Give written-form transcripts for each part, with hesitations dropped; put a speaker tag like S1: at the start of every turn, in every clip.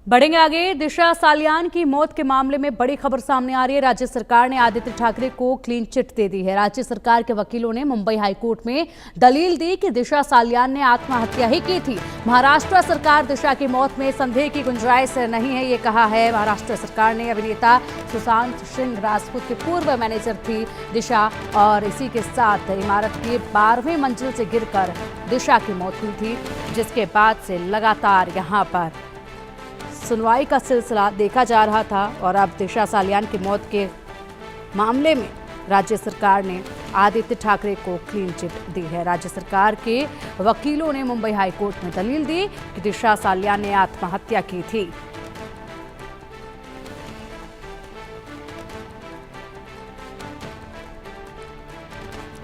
S1: बढ़ेंगे आगे। दिशा सालियान की मौत के मामले में बड़ी खबर सामने आ रही है। राज्य सरकार ने आदित्य ठाकरे को क्लीन चिट दे दी है। राज्य सरकार के वकीलों ने मुंबई हाईकोर्ट में दलील दी कि दिशा सालियान ने आत्महत्या ही की थी। महाराष्ट्र सरकार दिशा की मौत में संदेह की गुंजाइश नहीं है, ये कहा है। महाराष्ट्र सरकार ने अभिनेता सुशांत सिंह राजपूत के पूर्व मैनेजर थी दिशा, और इसी के साथ इमारत की 12वीं मंजिल से गिरकर दिशा की मौत हुई थी, जिसके बाद से लगातार यहां पर सुनवाई का सिलसिला देखा जा रहा था। और अब दिशा सालियान की मौत के मामले में राज्य सरकार ने आदित्य ठाकरे को क्लीन चिट दी है। राज्य सरकार के वकीलों ने मुंबई हाईकोर्ट में दलील दी कि दिशा सालियान ने आत्महत्या की थी।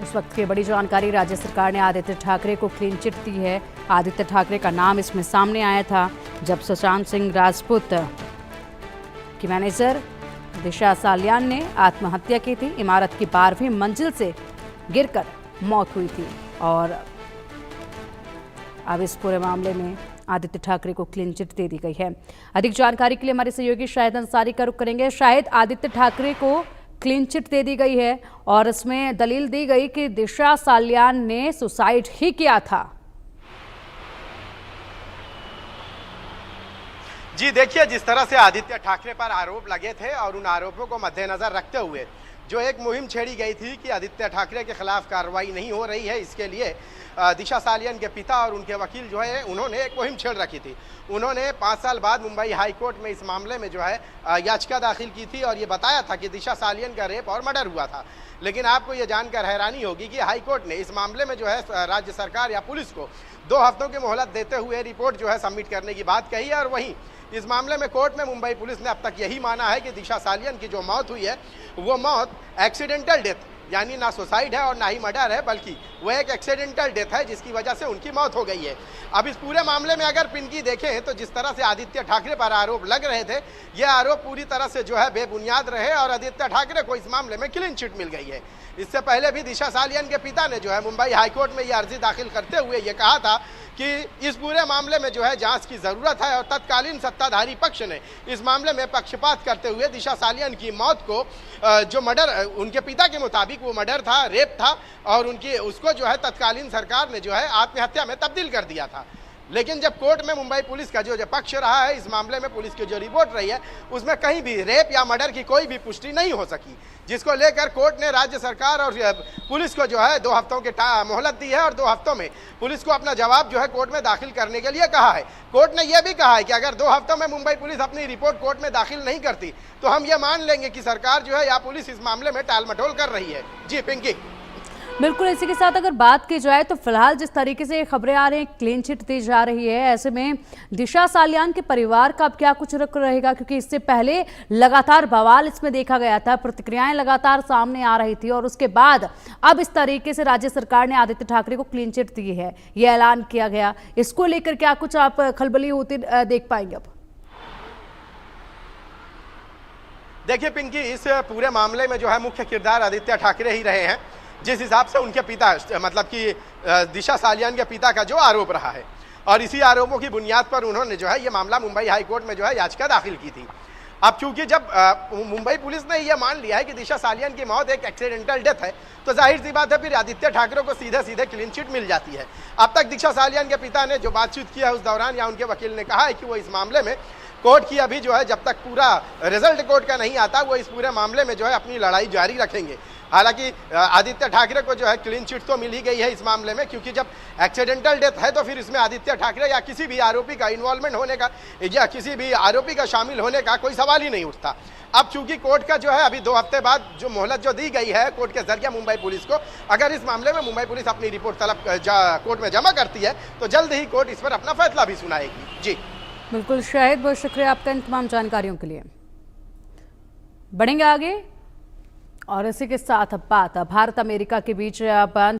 S1: इस वक्त की बड़ी जानकारी, राज्य सरकार ने आदित्य ठाकरे को क्लीन चिट दी है। आदित्य ठाकरे का नाम इसमें सामने आया था जब सुशांत सिंह राजपूत की मैनेजर दिशा सालियान ने आत्महत्या की थी। इमारत की 12वीं मंजिल से गिरकर मौत हुई थी, और अब इस पूरे मामले में आदित्य ठाकरे को क्लीन चिट दे दी गई है। अधिक जानकारी के लिए हमारे सहयोगी शाहिद अंसारी का रुख करेंगे। शाहिद, आदित्य ठाकरे को क्लीन चिट दे दी गई है और इसमें दलील दी गई कि दिशा सालियान ने सुसाइड ही किया था।
S2: जी देखिए, जिस तरह से आदित्य ठाकरे पर आरोप लगे थे और उन आरोपों को मद्देनजर रखते हुए जो एक मुहिम छेड़ी गई थी कि आदित्य ठाकरे के खिलाफ कार्रवाई नहीं हो रही है, इसके लिए दिशा सालियान के पिता और उनके वकील जो है उन्होंने एक मुहिम छेड़ रखी थी। उन्होंने 5 साल बाद मुंबई हाई कोर्ट में इस मामले में जो है याचिका दाखिल की थी और ये बताया था कि दिशा सालियान का रेप और मर्डर हुआ था। लेकिन आपको ये जानकर हैरानी होगी कि हाई कोर्ट ने इस मामले में जो है राज्य सरकार या पुलिस को 2 हफ्तों की मोहलत देते हुए रिपोर्ट जो है सबमिट करने की बात कही है। और वहीं इस मामले में कोर्ट में मुंबई पुलिस ने अब तक यही माना है कि दिशा सालियान की जो मौत हुई है वो मौत एक्सीडेंटल डेथ, यानी ना सुसाइड है और ना ही मर्डर है, बल्कि वह एक एक्सीडेंटल डेथ है जिसकी वजह से उनकी मौत हो गई है। अब इस पूरे मामले में अगर पिनकी देखें तो जिस तरह से आदित्य ठाकरे पर आरोप लग रहे थे, ये आरोप पूरी तरह से जो है बेबुनियाद रहे और आदित्य ठाकरे को इस मामले में क्लीन चिट मिल गई है। इससे पहले भी दिशा सालियान के पिता ने जो है मुंबई हाईकोर्ट में ये अर्जी दाखिल करते हुए ये कहा था कि इस पूरे मामले में जो है जांच की जरूरत है, और तत्कालीन सत्ताधारी पक्ष ने इस मामले में पक्षपात करते हुए दिशा सालियान की मौत को जो मर्डर उनके पिता के मुताबिक वो मर्डर था, रेप था, और उसको जो है तत्कालीन सरकार ने जो है आत्महत्या में तब्दील कर दिया था। लेकिन जब कोर्ट में मुंबई पुलिस का जो पक्ष रहा है इस मामले में, पुलिस की जो रिपोर्ट रही है उसमें कहीं भी रेप या मर्डर की कोई भी पुष्टि नहीं हो सकी, जिसको लेकर कोर्ट ने राज्य सरकार और पुलिस को जो है 2 हफ्तों की मोहलत दी है और 2 हफ्तों में पुलिस को अपना जवाब जो है कोर्ट में दाखिल करने के लिए कहा है। कोर्ट ने यह भी कहा है कि अगर 2 हफ्तों में मुंबई पुलिस अपनी रिपोर्ट कोर्ट में दाखिल नहीं करती तो हम ये मान लेंगे कि सरकार जो है या पुलिस इस मामले में टाल मटोल कर रही है। जी पिंकी।
S1: बिल्कुल, इसी के साथ अगर बात की जाए तो फिलहाल जिस तरीके से खबरें आ रही हैं, क्लीन चिट दी जा रही है, ऐसे में दिशा सालियान के परिवार का अब क्या कुछ रुख रहेगा? क्योंकि इससे पहले लगातार बवाल इसमें देखा गया था, प्रतिक्रियाएं लगातार सामने आ रही थी, और उसके बाद अब इस तरीके से राज्य सरकार ने आदित्य ठाकरे को क्लीन चिट दी है, ये ऐलान किया गया। इसको लेकर क्या कुछ आप खलबली होती देख पाएंगे? अब
S2: देखिए पिंकी, इस पूरे मामले में जो है मुख्य किरदार आदित्य ठाकरे ही रहे हैं, जिस हिसाब से उनके पिता मतलब कि दिशा सालियान के पिता का जो आरोप रहा है, और इसी आरोपों की बुनियाद पर उन्होंने जो है ये मामला मुंबई हाई कोर्ट में जो है याचिका दाखिल की थी। अब चूंकि जब मुंबई पुलिस ने ये मान लिया है कि दिशा सालियान की मौत एक एक्सीडेंटल डेथ है, तो जाहिर सी बात है फिर आदित्य ठाकरे को सीधे सीधे क्लीन चिट मिल जाती है। अब तक दिशा सालियान के पिता ने जो बातचीत किया उस दौरान या उनके वकील ने कहा है कि वो इस मामले में कोर्ट की अभी जो है जब तक पूरा रिजल्ट कोर्ट का नहीं आता वो इस पूरे मामले में जो है अपनी लड़ाई जारी रखेंगे। हालांकि आदित्य ठाकरे को जो है क्लीन चिट तो मिल ही गई है इस मामले में, क्योंकि जब एक्सीडेंटल डेथ है तो फिर इसमें आदित्य ठाकरे या किसी भी आरोपी का इन्वॉल्वमेंट होने का या किसी भी आरोपी का शामिल होने का कोई सवाल ही नहीं उठता। अब चूंकि कोर्ट का जो है अभी 2 हफ्ते बाद जो मोहलत जो दी गई है कोर्ट के जरिए मुंबई पुलिस को, अगर इस मामले में मुंबई पुलिस अपनी रिपोर्ट कोर्ट में जमा करती है तो जल्द ही कोर्ट इस पर अपना फैसला भी सुनाएगी। जी
S1: बिल्कुल शाहिद, बहुत शुक्रिया आपका इन तमाम जानकारियों के लिए। बढ़ेंगे आगे और इसी के साथ अब बात भारत अमेरिका के बीच बंद